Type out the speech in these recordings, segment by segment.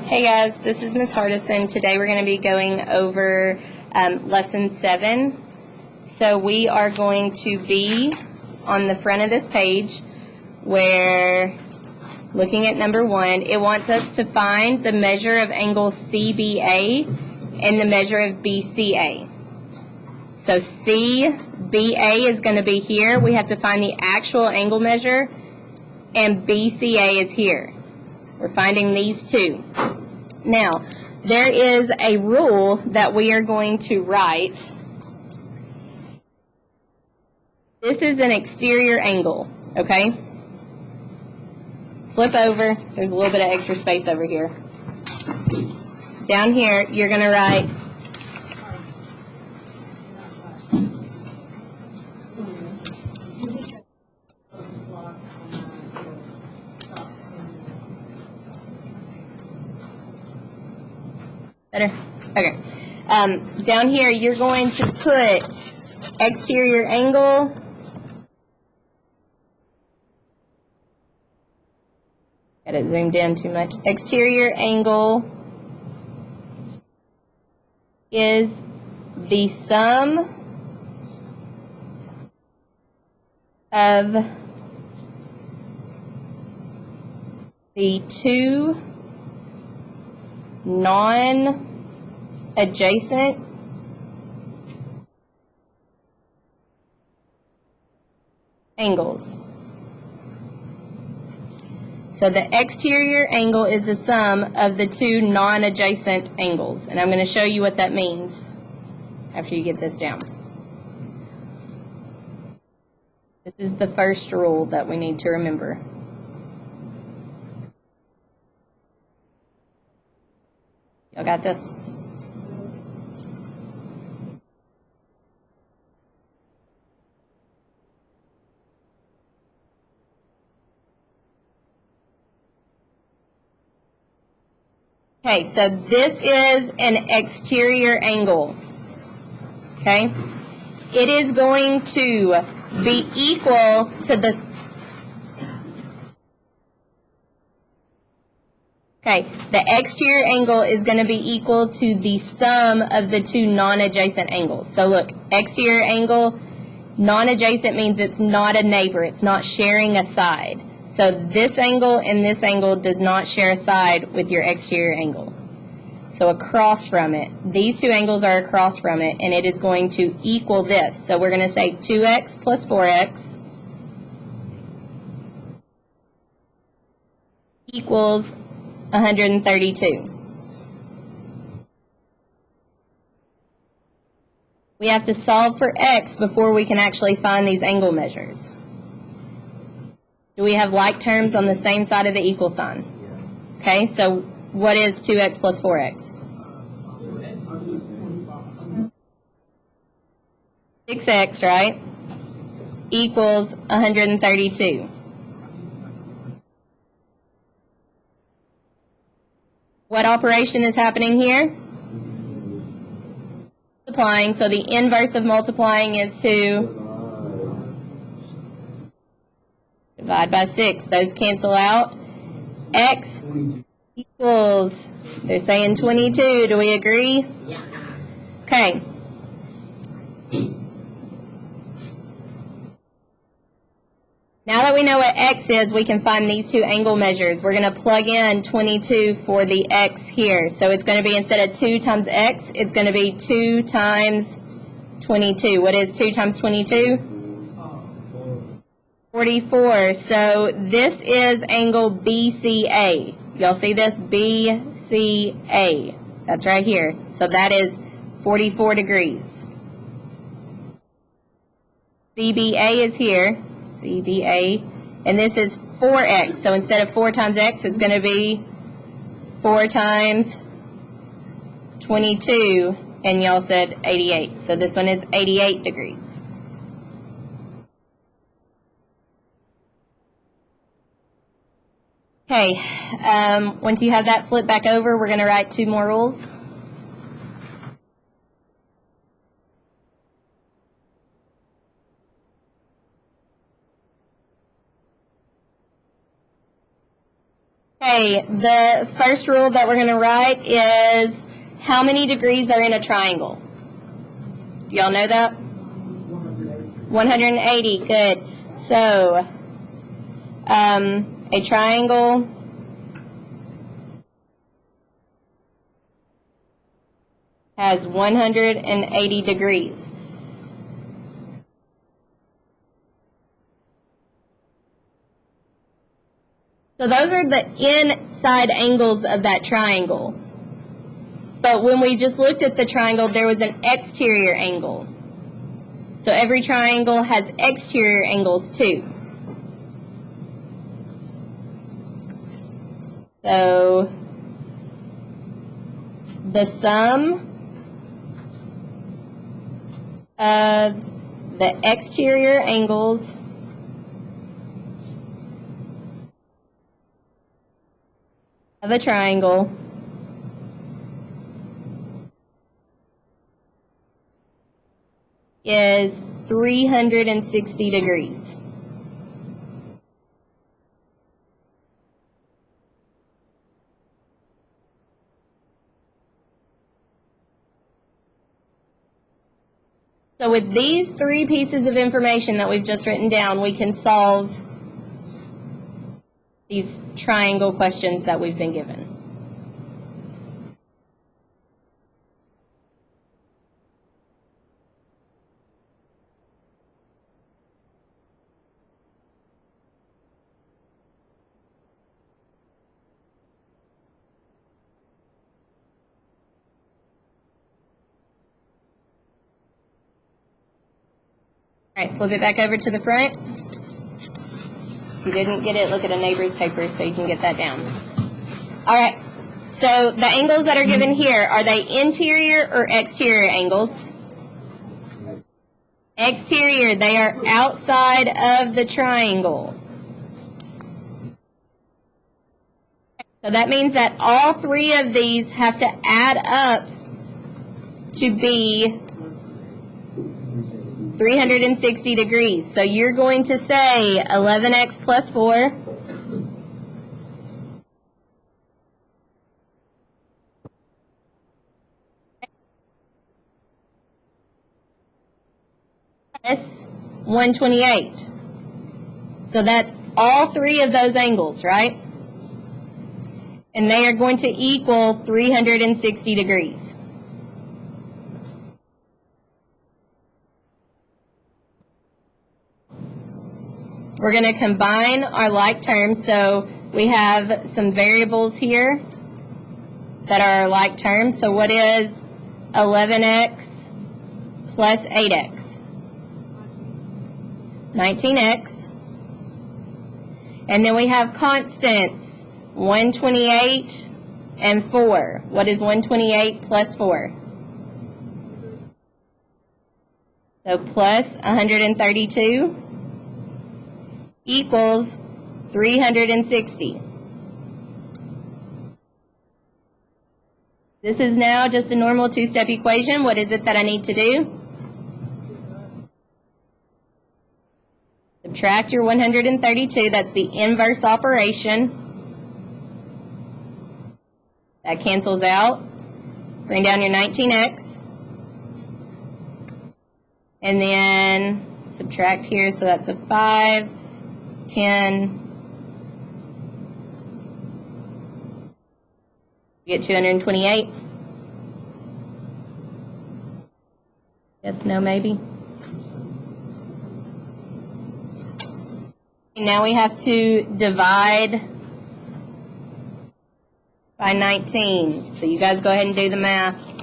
Hey guys, this is Miss Hardison. Today we're going to be going over Lesson 7. So we are going to be on the front of this page where, looking at number 1, it wants us to find the measure of angle CBA and the measure of BCA. So CBA is going to be here. We have to find the actual angle measure, and BCA is here. We're finding these two. Now, there is a rule that we are going to write. This is an exterior angle, okay? Flip over. There's a little bit of extra space over here. Down here, you're going to write better? Okay. Down here, you're going to put exterior angle got it zoomed in too much. Exterior angle is the sum of the two non-adjacent angles. So the exterior angle is the sum of the two non-adjacent angles. And I'm going to show you what that means after you get this down. This is the first rule that we need to remember. Y'all got this? Okay, so this is an exterior angle. Okay? It is going to be equal to the the exterior angle is going to be equal to the sum of the two non-adjacent angles. So look, exterior angle, non-adjacent means it's not a neighbor. It's not sharing a side. So this angle and this angle does not share a side with your exterior angle. So across from it, these two angles are across from it, and it is going to equal this. So we're going to say 2x plus 4x equals 132. We have to solve for x before we can actually find these angle measures. Do we have like terms on the same side of the equal sign? Okay, so what is 2x plus 4x? 6x, right? Equals 132. What operation is happening here? Multiplying, so the inverse of multiplying is to divide by 6. Those cancel out. X equals, they're saying 22. Do we agree? Yeah. Okay. Now that we know what x is, we can find these two angle measures. We're going to plug in 22 for the x here. So it's going to be, instead of 2 times x, it's going to be 2 times 22. What is 2 times 22? 44. So this is angle BCA. Y'all see this? BCA. That's right here. So that is 44 degrees. CBA is here. CBA. And this is 4x. So instead of 4 times x, it's going to be 4 times 22. And y'all said 88. So this one is 88 degrees. Okay, once you have that flipped back over, we're going to write 2 more rules. Okay, the first rule that we're going to write is how many degrees are in a triangle? Do y'all know that? 180, good. So, a triangle has 180 degrees. So those are the inside angles of that triangle. But when we just looked at the triangle, there was an exterior angle. So every triangle has exterior angles too. So the sum of the exterior angles of a triangle is 360 degrees. So with these three pieces of information that we've just written down, we can solve these triangle questions that we've been given. All right, flip it back over to the front. If you didn't get it, look at a neighbor's paper so you can get that down. All right, so the angles that are given here, are they interior or exterior angles? Exterior, they are outside of the triangle. So that means that all three of these have to add up to be 360 degrees. So you're going to say 11x plus 4 plus 128. So that's all three of those angles, right? And they are going to equal 360 degrees. We're going to combine our like terms. So we have some variables here that are our like terms. So what is 11x plus 8x? 19x. And then we have constants, 128 and 4. What is 128 plus 4? So plus 132 equals 360. This is now just a normal two-step equation. What is it that I need to do? Subtract your 132. That's the inverse operation. That cancels out. Bring down your 19x. And then subtract here, so that's a 5, 10. You get 228. Yes, no, maybe. Now we have to divide by 19. So you guys go ahead and do the math.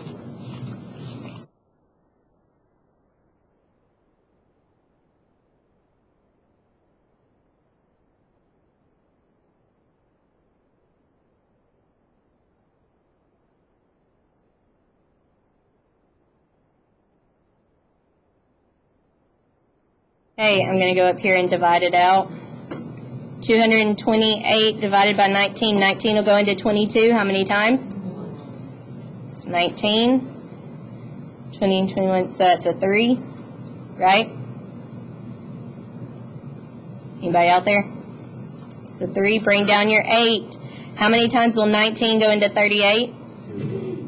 Okay, I'm going to go up here and divide it out. 228 divided by 19. 19 will go into 22. How many times? It's 19. 20 and 21, so that's a 3, right? Anybody out there? It's a 3. Bring down your 8. How many times will 19 go into 38?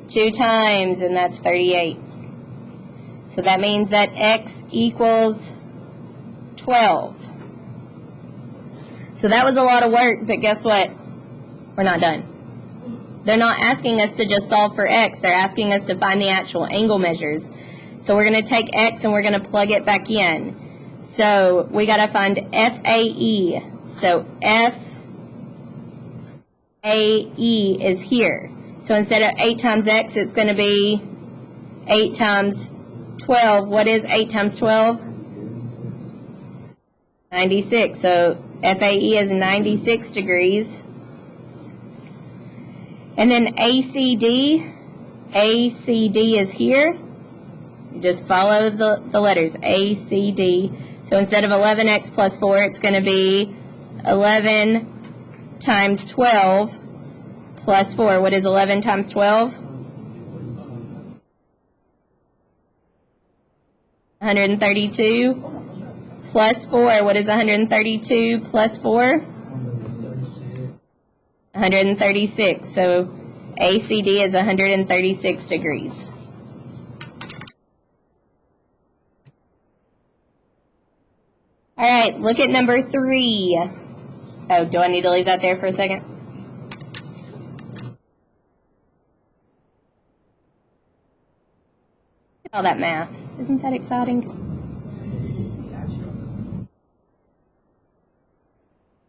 2 times, and that's 38. So that means that x equals 12. So that was a lot of work, but guess what? We're not done. They're not asking us to just solve for x. They're asking us to find the actual angle measures. So we're going to take x and we're going to plug it back in. So we got to find FAE. So FAE is here. So instead of 8 times x, it's going to be 8 times 12. What is 8 times 12? 96. So FAE is 96 degrees. And then ACD is here. You just follow the letters, ACD. So instead of 11x plus 4, it's going to be 11 times 12 plus 4. What is 11 times 12? 132 plus 4. What is 132 plus 4? 136. So ACD is 136 degrees. All right, look at number 3. Oh, do I need to leave that there for a second? All that math. Isn't that exciting?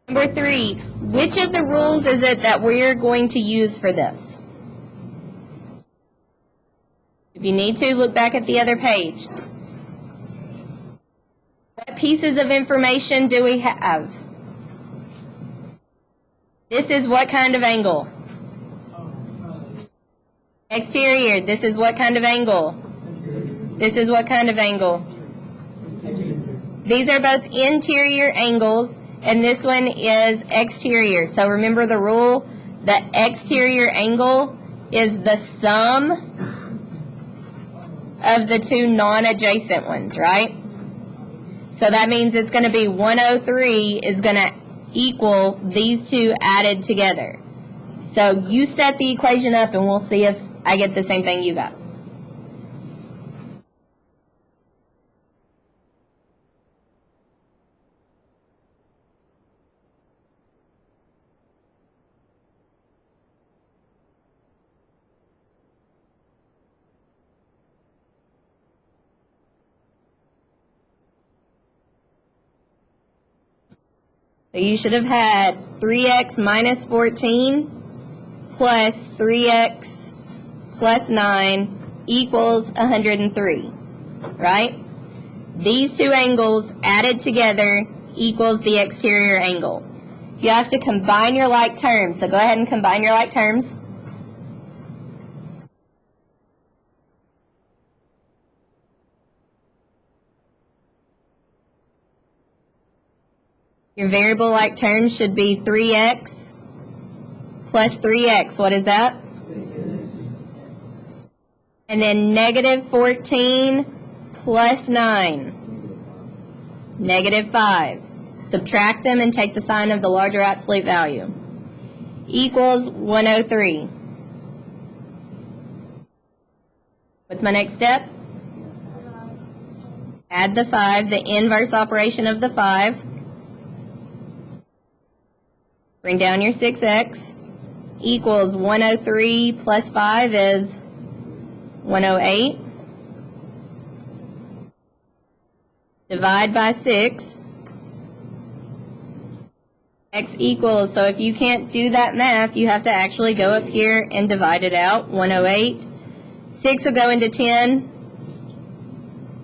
Number 3, which of the rules is it that we're going to use for this? If you need to, look back at the other page. What pieces of information do we have? This is what kind of angle? Exterior. This is what kind of angle? This is what kind of angle? These are both interior angles, and this one is exterior. So remember the rule, the exterior angle is the sum of the two non-adjacent ones, right? So that means it's going to be 103 is going to equal these two added together. So you set the equation up and we'll see if I get the same thing you got. So you should have had 3x minus 14 plus 3x plus 9 equals 103, right? These two angles added together equals the exterior angle. You have to combine your like terms, so go ahead and combine your like terms. Your variable like terms should be 3x plus 3x. What is that? And then negative 14 plus 9. Negative 5. Subtract them and take the sign of the larger absolute value. Equals 103. What's my next step? Add the 5, the inverse operation of the 5. Bring down your 6x, equals 103 plus 5 is 108. Divide by 6. X equals, so if you can't do that math, you have to actually go up here and divide it out. 108. 6 will go into 10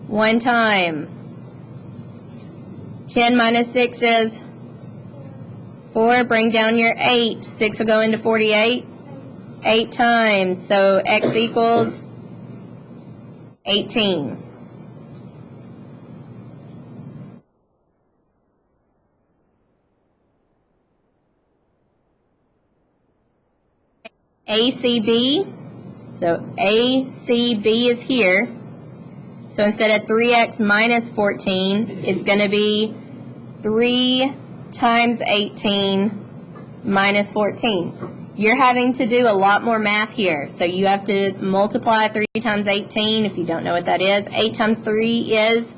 one time. 10 minus 6 is 4, bring down your 8. 6 will go into 48 8 times. So x equals 18. ACB. So ACB is here. So instead of 3x minus 14, it's going to be 3 times 18 minus 14. you're having to do a lot more math here. So you have to multiply 3 times 18, if you don't know what that is. 8 times 3 is?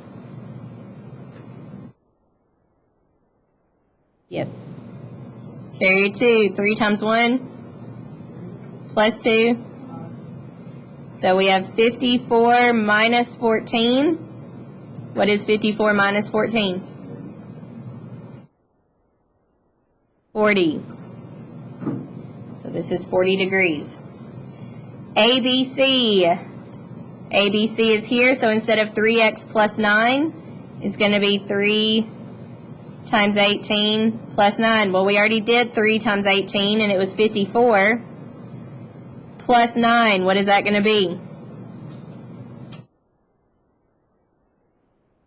Yes. Carry your 2. 3 times 1 plus 2. So we have 54 minus 14. What is 54 minus 14? 40. So this is 40 degrees. ABC. ABC is here, so instead of 3x plus 9, it's going to be 3 times 18 plus 9. Well, we already did 3 times 18, and it was 54. Plus 9, what is that going to be?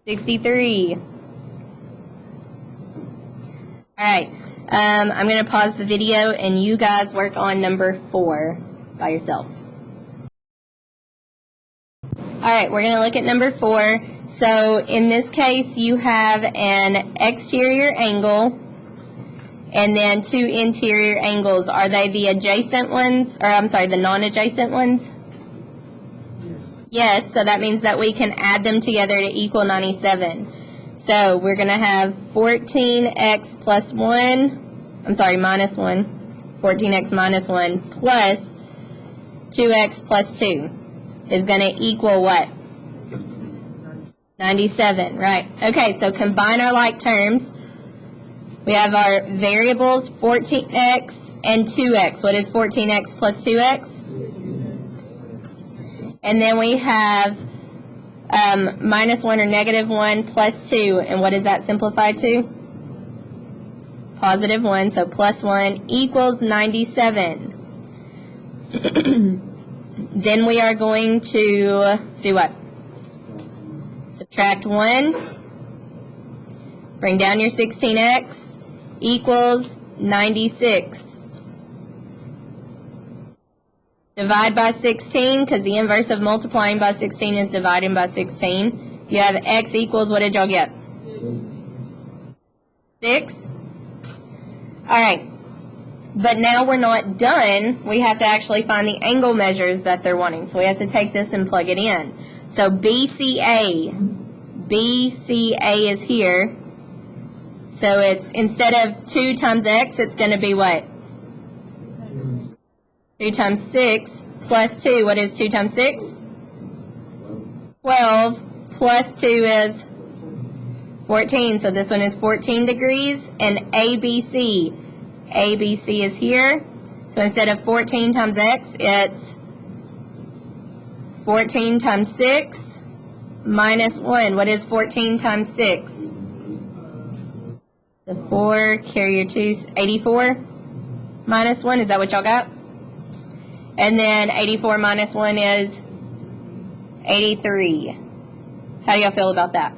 63. All right. I'm going to pause the video, and you guys work on number 4 by yourself. All right, we're going to look at number 4. So in this case, you have an exterior angle and then 2 interior angles. Are they the adjacent ones, or I'm sorry, the non-adjacent ones? Yes, so that means that we can add them together to equal 97. So we're going to have 14x plus 1, I'm sorry, minus 1, 14x minus 1 plus 2x plus 2 is going to equal what? 97, right. Okay, so combine our like terms. We have our variables 14x and 2x. What is 14x plus 2x? And then we have minus 1 or negative 1 plus 2. And what is that simplified to? Positive 1. So plus 1 equals 97. Then we are going to do what? Subtract 1. Bring down your 16x equals 96. Divide by 16, because the inverse of multiplying by 16 is dividing by 16. You have x equals, what did y'all get? 6. All right. But now we're not done. We have to actually find the angle measures that they're wanting. So we have to take this and plug it in. So BCA. BCA is here. So it's, instead of 2 times x, it's going to be what? 2 times 6 plus 2. What is 2 times 6? 12 plus 2 is 14. So this one is 14 degrees. And ABC. ABC is here. So instead of 14 times x, it's 14 times 6 minus 1. What is 14 times 6? The 4, carry your 2, 84 minus 1. Is that what y'all got? And then 84 minus 1 is 83. How do y'all feel about that?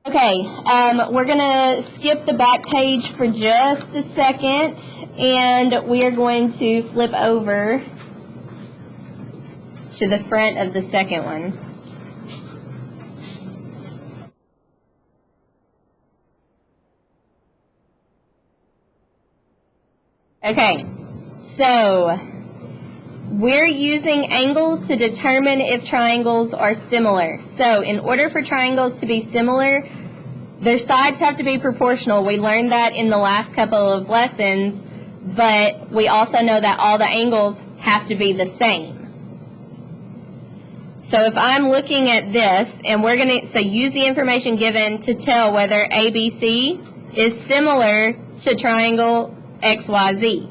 Okay, we're going to skip the back page for just a second, and we are going to flip over to the front of the second one. Okay, so we're using angles to determine if triangles are similar. So in order for triangles to be similar, their sides have to be proportional. We learned that in the last couple of lessons, but we also know that all the angles have to be the same. So if I'm looking at this, and we're going to, so use the information given to tell whether ABC is similar to triangle XYZ.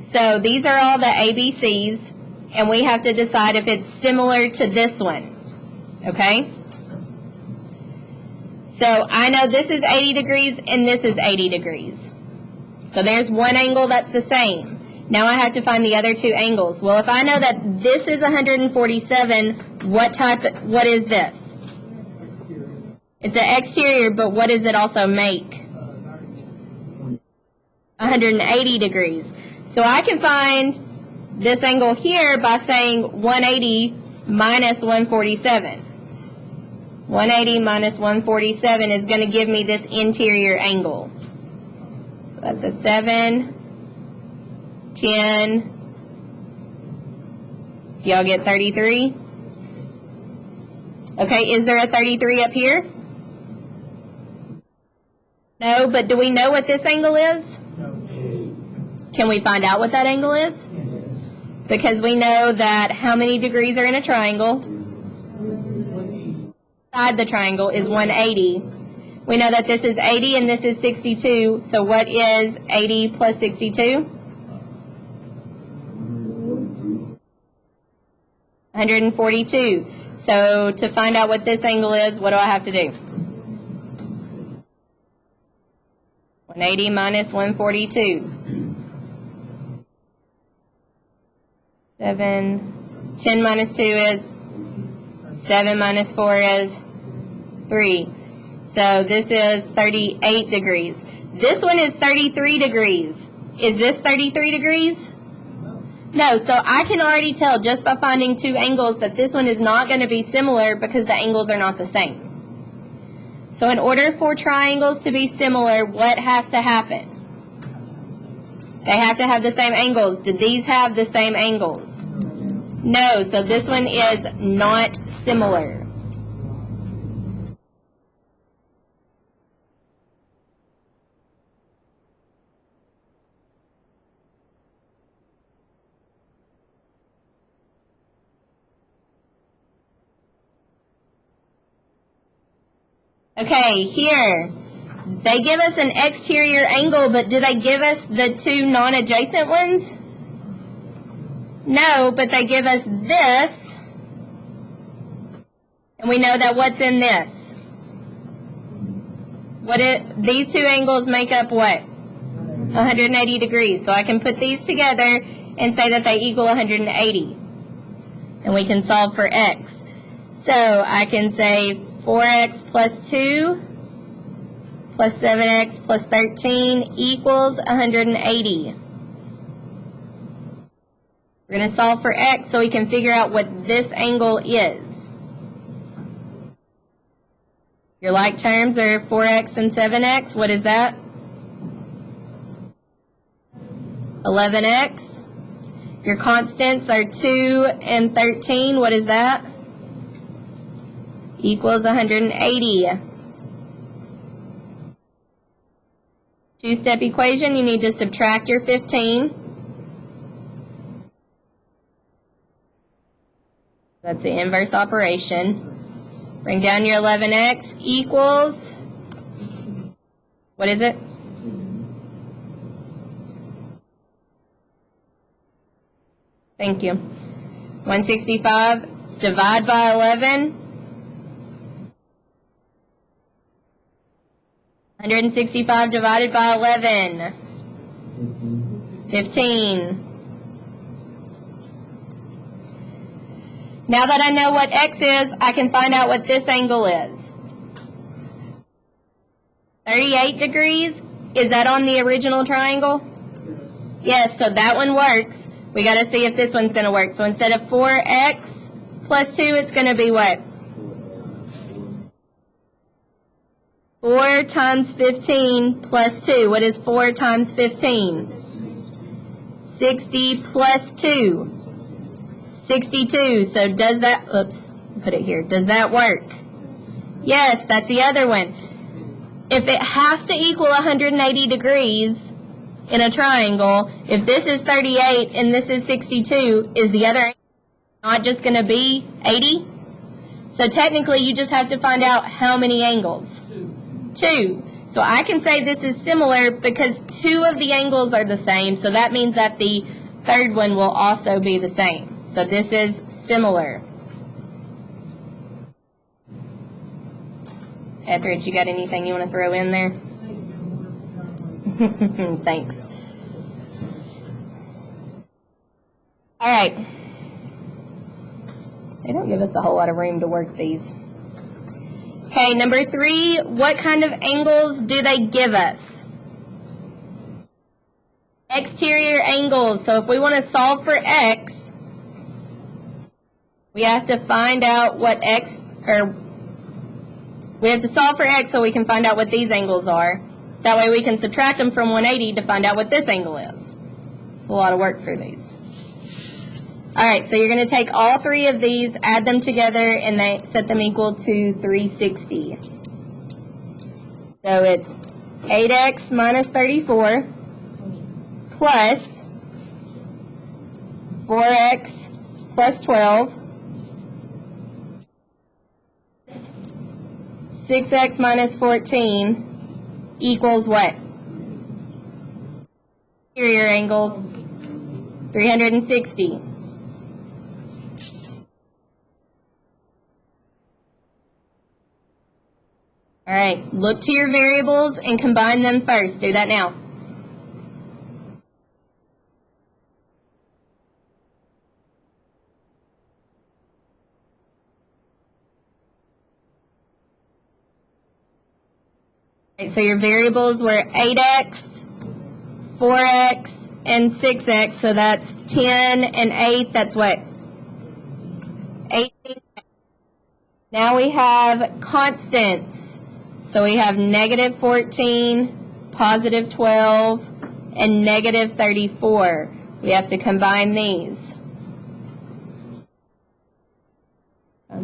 So these are all the ABCs, and we have to decide if it's similar to this one. Okay? So I know this is 80 degrees and this is 80 degrees. So there's one angle that's the same. Now I have to find the other two angles. Well, if I know that this is 147, what is this? It's an exterior, but what does it also make? 180 degrees. So I can find this angle here by saying 180 minus 147. 180 minus 147 is going to give me this interior angle. So that's a 7, 10. Do y'all get 33? Okay, is there a 33 up here? No, but do we know what this angle is? No. Can we find out what that angle is? Yes. Because we know that how many degrees are in a triangle? Inside the triangle is 180. We know that this is 80 and this is 62. So what is 80 plus 62? 142. So to find out what this angle is, what do I have to do? 180 minus 142. 7. 10 minus 2 is 7 minus 4 is 3. So this is 38 degrees. This one is 33 degrees. Is this 33 degrees? No, so I can already tell just by finding two angles that this one is not going to be similar because the angles are not the same. So in order for triangles to be similar, what has to happen? They have to have the same angles. Did these have the same angles? No, so this one is not similar. Okay, here, they give us an exterior angle, but do they give us the two non-adjacent ones? No, but they give us this, and we know that what's in this? These two angles make up what? 180 degrees. So I can put these together and say that they equal 180. And we can solve for x. So I can say 4x plus 2 plus 7x plus 13 equals 180. We're going to solve for x so we can figure out what this angle is. Your like terms are 4x and 7x. What is that? 11x. Your constants are 2 and 13. What is that? Equals 180. Two-step equation, you need to subtract your 15. That's the inverse operation. Bring down your 11x equals, what is it? Thank you. 165, divide by 11. 165 divided by 11. 15. Now that I know what x is, I can find out what this angle is. 38 degrees. Is that on the original triangle? Yes, so that one works. We got to see if this one's going to work. So instead of 4x plus 2, it's going to be what? 4 times 15 plus 2. What is 4 times 15? 60 plus 2. 62. So does that, oops, put it here. Does that work? Yes, that's the other one. If it has to equal 180 degrees in a triangle, if this is 38 and this is 62, is the other not just going to be 80? So technically you just have to find out how many angles. 2. So I can say this is similar because 2 of the angles are the same, so that means that the third one will also be the same. So this is similar. Etheridge, you got anything you want to throw in there? Thanks. All right. They don't give us a whole lot of room to work these. Okay, number 3, what kind of angles do they give us? Exterior angles. So if we want to solve for x, we have to find out what x, or We have to solve for x so we can find out what these angles are. That way we can subtract them from 180 to find out what this angle is. It's a lot of work for these. All right, so you're going to take all three of these, add them together, and they set them equal to 360. So it's 8x minus 34 plus 4x plus 12 6x minus 14 equals what? Interior angles, 360. All right, look to your variables and combine them first. Do that now. All right, so your variables were 8x, 4x, and 6x, so that's 10 and 8, that's what? 18. Now we have constants. So we have negative 14, positive 12, and negative 34. We have to combine these. All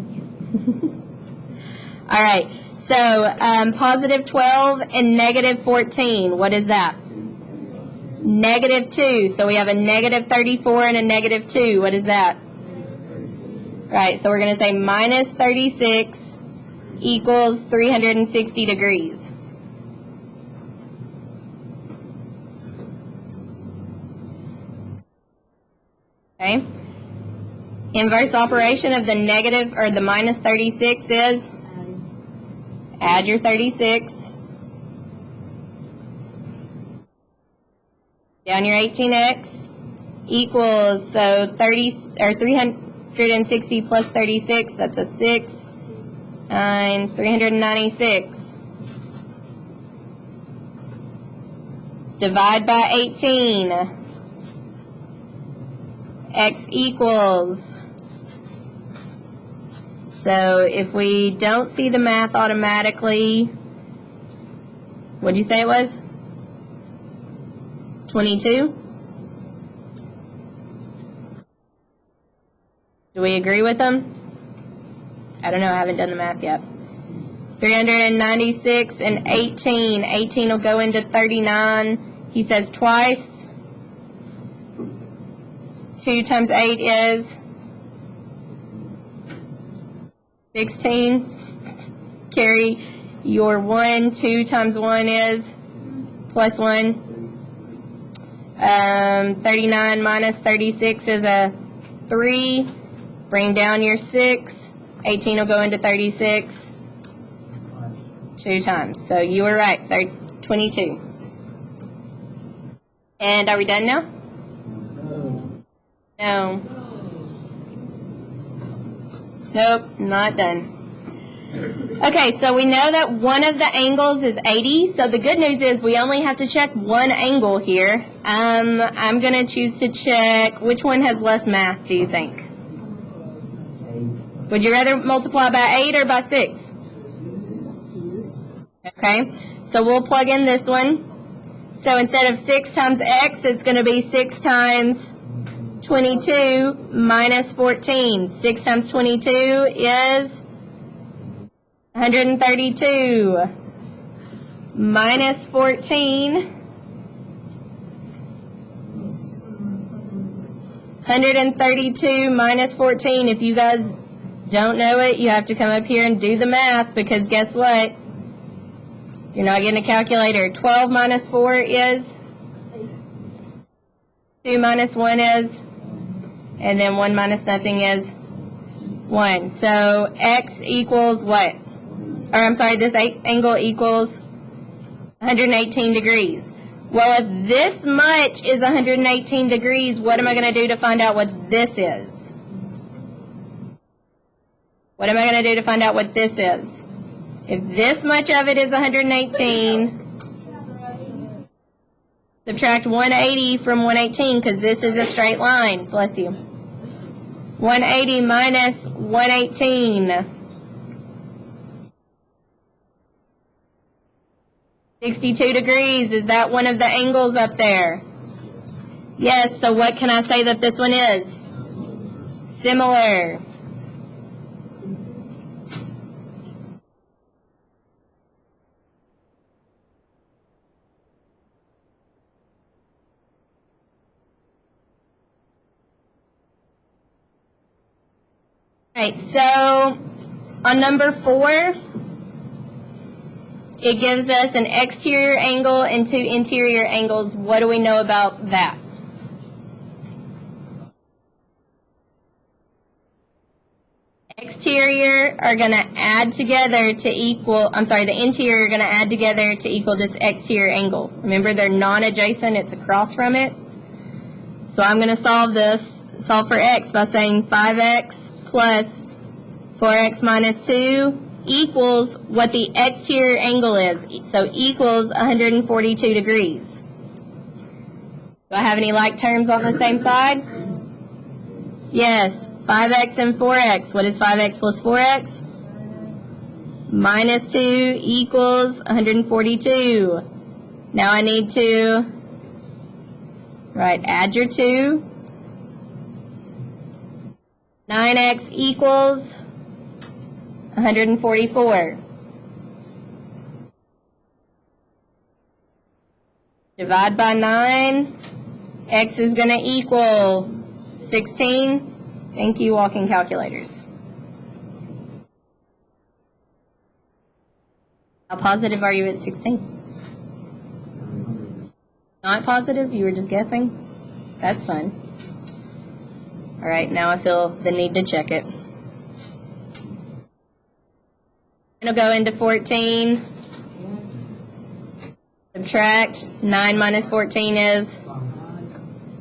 right, so positive 12 and negative 14, what is that? Negative 2. So we have a negative 34 and a negative 2. What is that? Right, so we're going to say minus 36 equals 360 degrees. Okay. Inverse operation of the negative or the minus 36 is add your 36 down your 18x equals, so 360 plus 36, that's a 6, 9, 396. Divide by 18. X equals. So if we don't see the math automatically, what did you say it was? 22? Do we agree with them? I don't know, I haven't done the math yet. 396 and 18. 18 will go into 39. He says twice. 2 times 8 is 16. Carry your 1. 2 times 1 is plus 1. 39 minus 36 is a 3. Bring down your 6. 18 will go into 36 2 times. So you were right, 22. And are we done now? No. Nope, not done. Okay, so we know that one of the angles is 80. So the good news is we only have to check one angle here. I'm going to choose to check which one has less math, do you think? Would you rather multiply by 8 or by 6? Okay, so we'll plug in this one. So instead of 6 times x, it's going to be 6 times 22 minus 14. 6 times 22 is 132 minus 14. 132 minus 14. If you guys don't know it, you have to come up here and do the math, because guess what? You're not getting a calculator. 12 minus 4 is 2 minus 1 is, and then 1 minus nothing is 1. So x equals what? Or I'm sorry, this angle equals 118 degrees. Well, if this much is 118 degrees, what am I going to do to find out what this is? What am I going to do to find out what this is? If this much of it is 118, subtract 180 from 118, because this is a straight line. Bless you. 180 minus 118. 62 degrees. Is that one of the angles up there? Yes, so what can I say that this one is? Similar. Alright, so on number 4, it gives us an exterior angle and 2 interior angles. What do we know about that? Exterior are going to add together to equal, the interior are going to add together to equal this exterior angle. Remember, they're non-adjacent, it's across from it. So I'm going to solve for x by saying 5x plus 4x minus 2 equals what the exterior angle is. So equals 142 degrees. Do I have any like terms on the same side? Yes, 5x and 4x. What is 5x plus 4x? Minus 2 equals 142. Now I need to, add your 2. 9x equals 144. Divide by 9. X is going to equal 16. Thank you, walking calculators. How positive are you at 16? Not positive? You were just guessing? That's fun. All right, now I feel the need to check it. It'll go into 14. Subtract. 9 minus 14 is?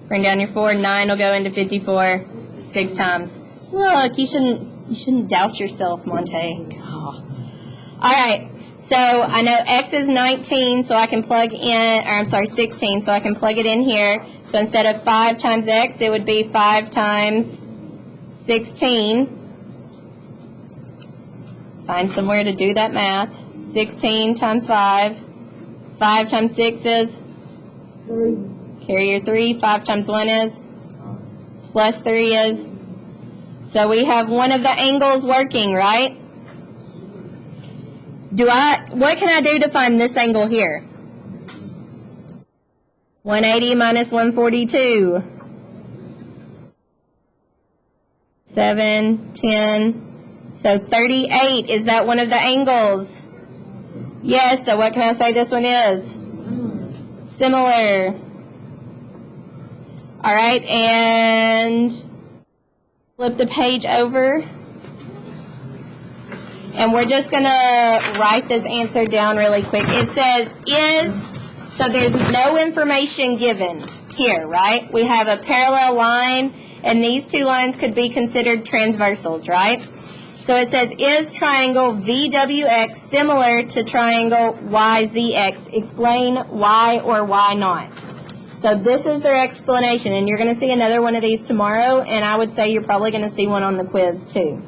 Bring down your 4. 9 will go into 54. 6 times. Look, you shouldn't doubt yourself, Monte. Oh. All right. So I know x is 19, so I can plug in, 16, so I can plug it in here. So instead of 5 times x, it would be 5 times 16. Find somewhere to do that math. 16 times 5. 5 times 6 is? 3. Carry your 3. 5 times 1 is? Plus 3 is? So we have one of the angles working, right? What can I do to find this angle here? 180 minus 142. 7, 10. So 38, is that one of the angles? Yes, so what can I say this one is? Similar. All right, and flip the page over. And we're just going to write this answer down really quick. It says so there's no information given here, right? We have a parallel line, and these two lines could be considered transversals, right? So it says, is triangle VWX similar to triangle YZX? Explain why or why not. So this is their explanation, and you're going to see another one of these tomorrow, and I would say you're probably going to see one on the quiz too.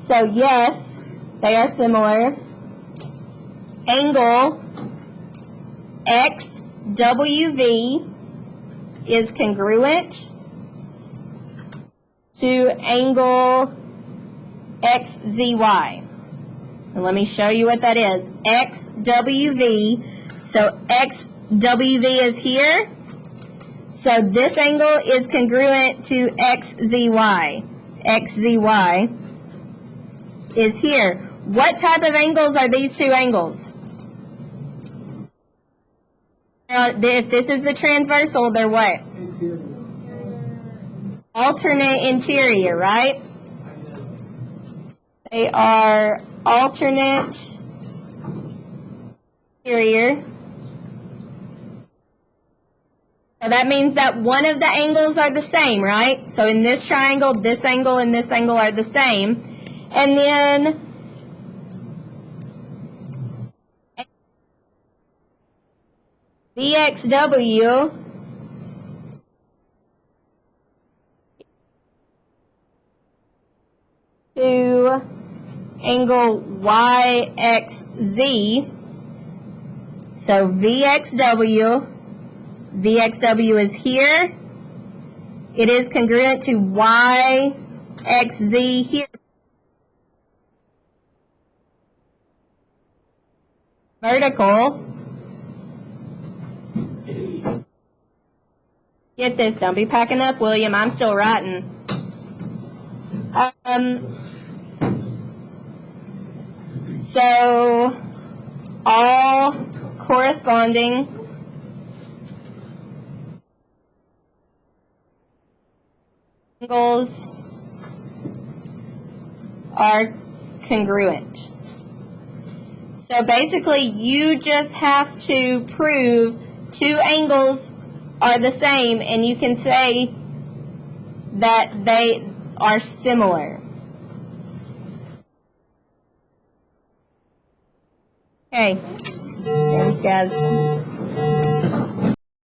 So yes, they are similar. Angle XWV is congruent to angle XZY. And let me show you what that is. XWV. So XWV is here. So this angle is congruent to XZY. XZY is here. What type of angles are these two angles? If this is the transversal, they're what? Interior. Alternate interior, right? They are alternate interior. So that means that one of the angles are the same, right? So in this triangle, this angle and this angle are the same. And then VXW to angle YXZ. So VXW is here. It is congruent to YXZ here. Vertical. Get this, don't be packing up, William. I'm still writing. So all corresponding angles are congruent. So basically, you just have to prove two angles are the same, and you can say that they are similar. Okay, thanks, guys.